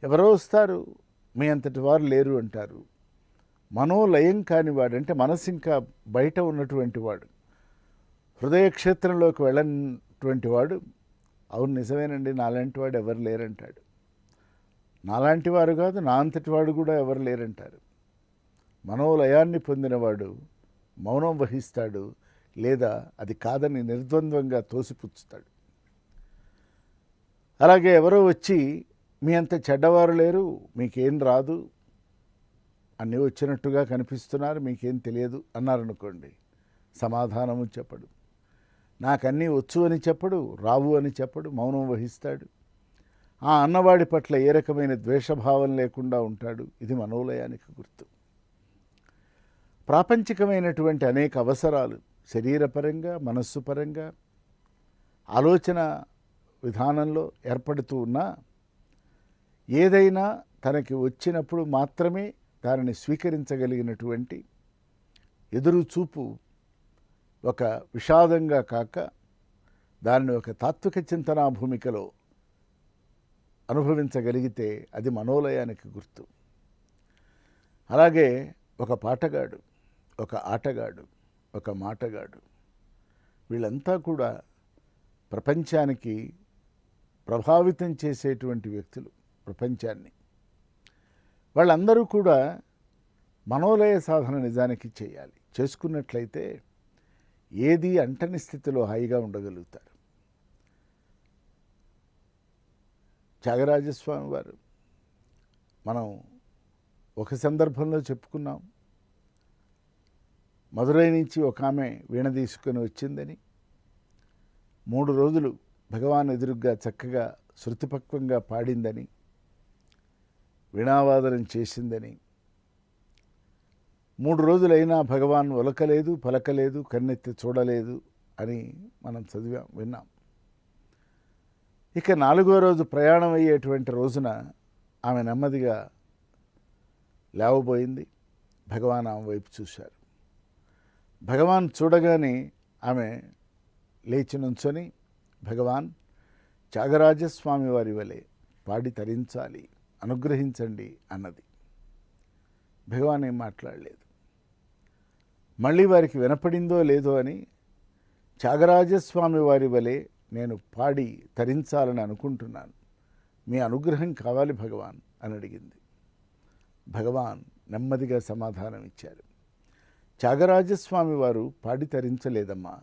ఎవరో వస్తారు, మీ అంతటి వారు లేరు అంటారు. మనోలయం కానివాడు, అంటే మనసు ఇంకా బయట ఉన్నటువంటి వాడు, హృదయ క్షేత్రంలోకి వెళ్ళనటువంటి వాడు, అవును నిజమేనండి, నాలాంటి వాడు ఎవరు లేరంటాడు. నాలాంటి వారు కాదు, నా అంతటి వాడు కూడా ఎవరు లేరంటారు. మనోలయాన్ని పొందినవాడు మౌనం వహిస్తాడు, లేదా అది కాదని నిర్ద్వంద్వంగా తోసిపుచ్చుతాడు. అలాగే ఎవరో వచ్చి మీ అంత చెడ్డవారు లేరు, మీకేం రాదు, అన్నీ వచ్చినట్టుగా కనిపిస్తున్నారు, మీకేం తెలియదు అన్నారనుకోండి, సమాధానము చెప్పడు. నాకన్నీ వచ్చు అని చెప్పడు, రావు అని చెప్పడు, మౌనం వహిస్తాడు. ఆ అన్నవాడి పట్ల ఏ రకమైన ద్వేషభావం లేకుండా ఉంటాడు. ఇది మనోలయానికి గుర్తు. ప్రాపంచికమైనటువంటి అనేక అవసరాలు శరీరపరంగా, మనస్సు పరంగా, ఆలోచన విధానంలో ఏర్పడుతూ ఉన్నా ఏదైనా తనకి వచ్చినప్పుడు మాత్రమే దానిని స్వీకరించగలిగినటువంటి ఎదురు చూపు ఒక విషాదంగా కాక దానిని ఒక తాత్విక చింతనా భూమికలో అనుభవించగలిగితే అది మనోలయానికి గుర్తు. అలాగే ఒక పాటగాడు, ఒక ఆటగాడు, ఒక మాటగాడు, వీళ్ళంతా కూడా ప్రపంచానికి ప్రభావితం చేసేటువంటి వ్యక్తులు. ప్రపంచాన్ని వాళ్ళందరూ కూడా మనోలయ సాధన నిజానికి చేయాలి. చేసుకున్నట్లయితే ఏది అంటని స్థితిలో హాయిగా ఉండగలుగుతారు. త్యాగరాజస్వామి వారు మనం ఒక సందర్భంలో చెప్పుకున్నాం. మదురై నుంచి ఒక ఆమె వీణ తీసుకొని వచ్చిందని, 3 రోజులు భగవాన్ ఎదురుగ్గా చక్కగా శృతిపక్వంగా పాడిందని, వీణావాదనం చేసిందని, 3 రోజులైనా భగవాన్ ఒలకలేదు, పలకలేదు, కన్నెత్తి చూడలేదు అని మనం చదివాం, విన్నాం. ఇక 4వ రోజు ప్రయాణం అయ్యేటువంటి రోజున ఆమె నెమ్మదిగా లేవబోయింది. భగవాన్ ఆమె వైపు చూశారు. భగవాన్ చూడగానే ఆమె లేచి నుంచొని, భగవాన్ త్యాగరాజస్వామి వారి వలె పాడి తరించాలి, అనుగ్రహించండి అన్నది. భగవాన్ ఏం మాట్లాడలేదు. మళ్ళీ వారికి వినపడిందో లేదో అని, త్యాగరాజస్వామి వారి వలె నేను పాడి తరించాలని అనుకుంటున్నాను, మీ అనుగ్రహం కావాలి భగవాన్ అని అడిగింది. భగవాన్ నెమ్మదిగా సమాధానం ఇచ్చారు. త్యాగరాజస్వామి వారు పాడి తరించలేదమ్మా,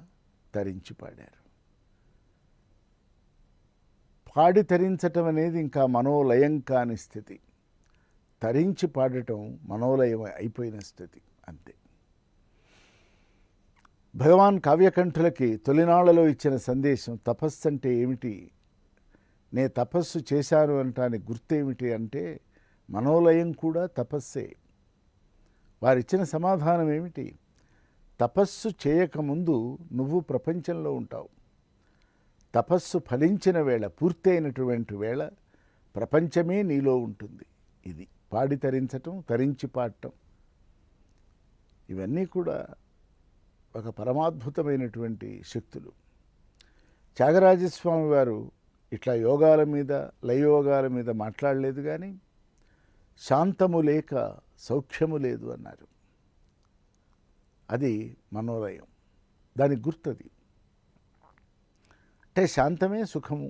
తరించి పాడారు. పాడి తరించటం అనేది ఇంకా మనోలయం కాని స్థితి. తరించి పాడటం మనోలయం అయిపోయిన స్థితి, అంతే. భగవాన్ కావ్యకంఠులకి తొలినాళ్లలో ఇచ్చిన సందేశం తపస్సు అంటే ఏమిటి, నే తపస్సు చేశాను అనటానికి గుర్తేమిటి అంటే మనోలయం కూడా తపస్సే. వారిచ్చిన సమాధానం ఏమిటి, తపస్సు చేయకముందు నువ్వు ప్రపంచంలో ఉంటావు, తపస్సు ఫలించిన వేళ, పూర్తయినటువంటి వేళ ప్రపంచమే నీలో ఉంటుంది. ఇది పాడి తరించటం, తరించి పాడటం, ఇవన్నీ కూడా ఒక పరమాద్భుతమైనటువంటి శక్తులు. త్యాగరాజస్వామి వారు ఇట్లా యోగాల మీద, లయయోగాల మీద మాట్లాడలేదు, కానీ శాంతము లేక సౌఖ్యము లేదు అన్నారు. అది మనోలయం, దానికి గుర్తది. అంటే శాంతమే సుఖము,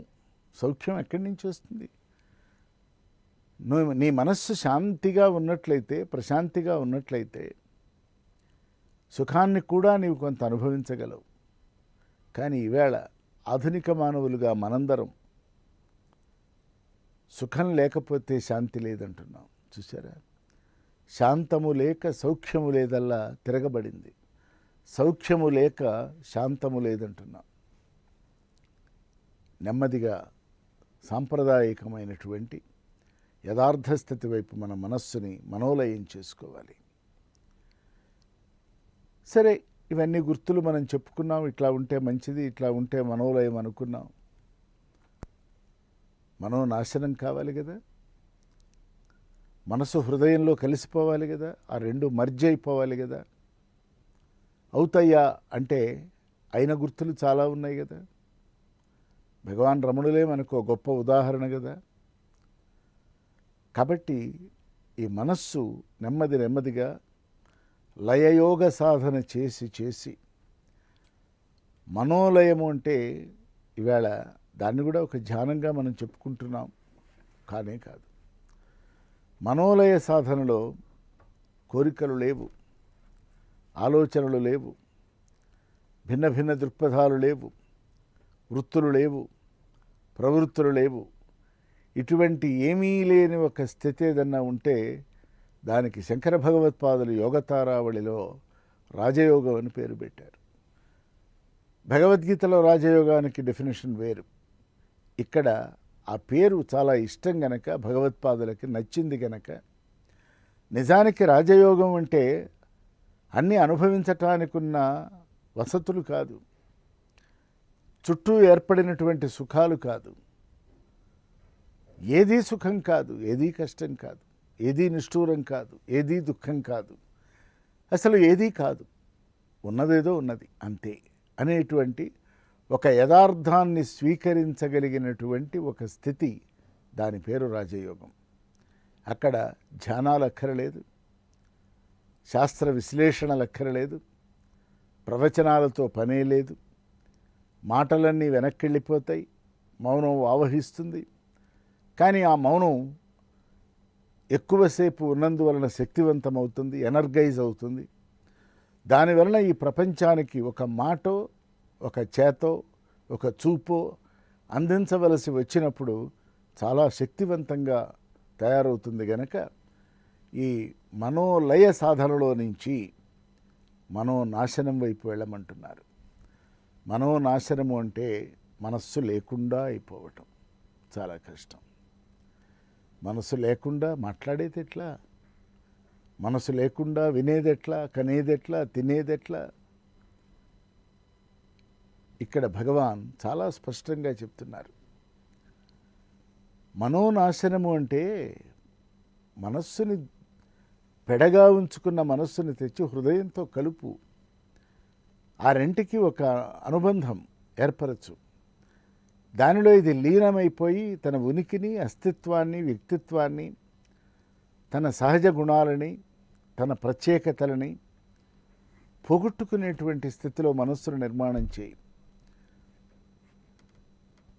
సౌఖ్యం ఎక్కడి నుంచి వస్తుంది? నీ మనస్సు శాంతిగా ఉన్నట్లయితే, ప్రశాంతిగా ఉన్నట్లయితే సుఖాన్ని కూడా నీవు కొంత అనుభవించగలవు. కానీ ఈవేళ ఆధునిక మానవులుగా మనందరం సుఖం లేకపోతే శాంతి లేదంటున్నాం. చూసారా, శాంతము లేక సౌఖ్యము లేదల్లా తిరగబడింది. సౌఖ్యము లేక శాంతము లేదంటున్నాం. నెమ్మదిగా సాంప్రదాయకమైనటువంటి యథార్థ స్థితి వైపు మన మనస్సుని మనోలయం చేసుకోవాలి. సరే, ఇవన్నీ గుర్తులు మనం చెప్పుకున్నాం. ఇట్లా ఉంటే మంచిది, ఇట్లా ఉంటే మనోలయం అనుకున్నాం. మనోనాశనం కావాలి కదా, మనసు హృదయంలో కలిసిపోవాలి కదా, ఆ రెండు మర్జ్ అయిపోవాలి కదా. అవుతాయా అంటే అయిన గుర్తులు చాలా ఉన్నాయి కదా. భగవాన్ రమణులే మనకు ఒక గొప్ప ఉదాహరణ కదా. కాబట్టి ఈ మనస్సు నెమ్మది నెమ్మదిగా లయయోగ సాధన చేసి చేసి మనోలయము అంటే ఈవేళ దాన్ని కూడా ఒక ధ్యానంగా మనం చెప్పుకుంటున్నాం, కానే కాదు. మనోలయ సాధనలో కోరికలు లేవు, ఆలోచనలు లేవు, భిన్న భిన్న దృక్పథాలు లేవు, వృత్తులు లేవు, ప్రవృత్తులు లేవు. ఇటువంటి ఏమీ లేని ఒక స్థితి ఏదన్నా ఉంటే దానికి శంకర భగవత్పాదులు యోగతారావళిలో రాజయోగం అని పేరు పెట్టారు. భగవద్గీతలో రాజయోగానికి డెఫినేషన్ వేరు. ఇక్కడ ఆ పేరు చాలా ఇష్టం గనక, భగవత్పాదులకి నచ్చింది గనక, నిజానికి రాజయోగం అంటే అన్నీ అనుభవించటానికి ఉన్న వసతులు కాదు, చుట్టూ ఏర్పడినటువంటి సుఖాలు కాదు, ఏదీ సుఖం కాదు, ఏదీ కష్టం కాదు, ఏదీ నిష్ఠూరం కాదు, ఏదీ దుఃఖం కాదు, అసలు ఏదీ కాదు, ఉన్నదేదో ఉన్నది అంతే అనేటువంటి ఒక యథార్థాన్ని స్వీకరించగలిగినటువంటి ఒక స్థితి, దాని పేరు రాజయోగం. అక్కడ ధ్యానాలు అక్కరలేదు, శాస్త్ర విశ్లేషణలు అక్కరలేదు, ప్రవచనాలతో పనే లేదు, మాటలన్నీ వెనక్కి మౌనం ఆవహిస్తుంది. కానీ ఆ మౌనం ఎక్కువసేపు ఉన్నందువలన శక్తివంతమవుతుంది, ఎనర్గైజ్ అవుతుంది. దానివలన ఈ ప్రపంచానికి ఒక మాటో, ఒక చేతో, ఒక చూపో అందించవలసి వచ్చినప్పుడు చాలా శక్తివంతంగా తయారవుతుంది. గనక ఈ మనోలయ సాధనలో నుంచి మనోనాశనం వైపు వెళ్ళమంటున్నారు. మనోనాశనము అంటే మనస్సు లేకుండా అయిపోవటం చాలా కష్టం. మనసు లేకుండా మాట్లాడేది ఎట్లా, మనసు లేకుండా వినేదెట్లా, కనేదెట్లా, తినేదెట్లా? ఇక్కడ భగవాన్ చాలా స్పష్టంగా చెప్తున్నారు. మనోనాశనము అంటే మనస్సుని పెడగా ఉంచుకున్న మనస్సుని తెచ్చి హృదయంతో కలుపు, ఆ రెంటికి ఒక అనుబంధం ఏర్పరచు. దానిలో ఇది లీనమైపోయి తన ఉనికిని, అస్తిత్వాన్ని, వ్యక్తిత్వాన్ని, తన సహజ గుణాలని, తన ప్రత్యేకతలని పోగొట్టుకునేటువంటి స్థితిలో మనస్సును నిర్మాణం చేయి.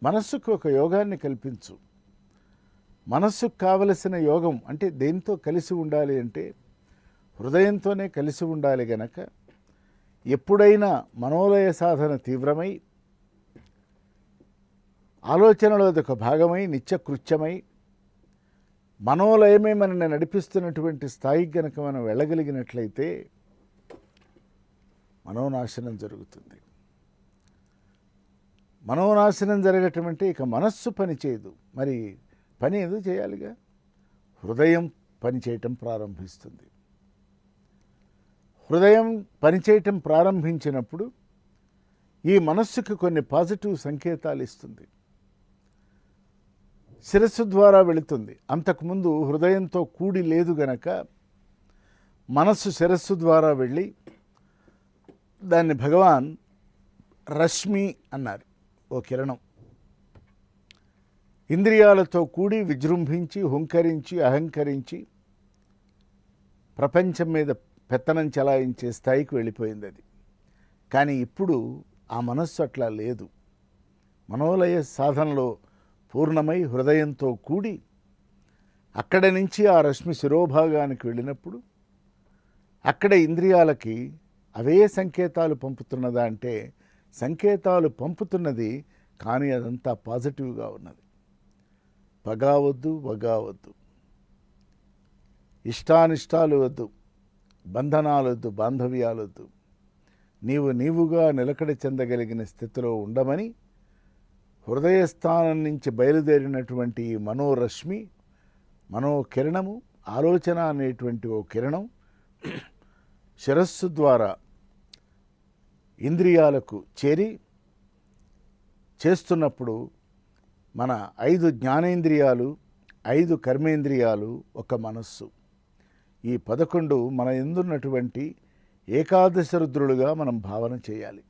మనస్సుకు ఒక యోగాన్ని కల్పించు. మనస్సుకు కావలసిన యోగం అంటే దేనితో కలిసి ఉండాలి అంటే హృదయంతోనే కలిసి ఉండాలి. గనక ఎప్పుడైనా మనోలయ సాధన తీవ్రమై, ఆలోచనలో ఒక భాగమై, నిత్యకృత్యమై, మనోలయమే మనల్ని నడిపిస్తున్నటువంటి స్థాయికి గనక మనం వెళ్ళగలిగినట్లయితే మనోనాశనం జరుగుతుంది. మనోనాశనం జరగటం అంటే ఇక మనస్సు పని చేయదు. మరి పని ఎందుకు చేయాలిగా? హృదయం పనిచేయటం ప్రారంభిస్తుంది. హృదయం పనిచేయటం ప్రారంభించినప్పుడు ఈ మనస్సుకు కొన్ని పాజిటివ్ సంకేతాలు ఇస్తుంది. శిరస్సు ద్వారా వెళుతుంది. అంతకుముందు హృదయంతో కూడి లేదు గనక మనస్సు శిరస్సు ద్వారా వెళ్ళి దాన్ని భగవాన్ రశ్మి అన్నారు, ఓ కిరణం. ఇంద్రియాలతో కూడి విజృంభించి, హుంకరించి, అహంకరించి ప్రపంచం మీద పెత్తనం చలాయించే స్థాయికి వెళ్ళిపోయింది అది. కానీ ఇప్పుడు ఆ మనస్సు అట్లా లేదు. మనోలయ సాధనలో పూర్ణమై హృదయంతో కూడి అక్కడ నుంచి ఆ రశ్మి శిరోభాగానికి వెళ్ళినప్పుడు అక్కడ ఇంద్రియాలకి అవే సంకేతాలు పంపుతున్నదా అంటే సంకేతాలు పంపుతున్నది, కానీ అదంతా పాజిటివ్గా ఉన్నది. పగా వద్దు, వగా వద్దు, ఇష్టానిష్టాలు వద్దు, బంధనాలు వద్దు, బాంధవ్యాలు వద్దు. నీవు నీవుగా నిలకడ చెందగలిగిన స్థితిలో ఉండమని హృదయస్థానం నుంచి బయలుదేరినటువంటి ఈ మనోరశ్మి, మనోకిరణము, ఆలోచన అనేటువంటి ఓ కిరణం శిరస్సు ద్వారా ఇంద్రియాలకు చేరి చేస్తున్నప్పుడు మన 5 జ్ఞానేంద్రియాలు, 5 కర్మేంద్రియాలు, ఒక మనస్సు, ఈ 11 మన ఎందున్నటువంటి ఏకాదశ రుద్రులుగా మనం భావన చేయాలి.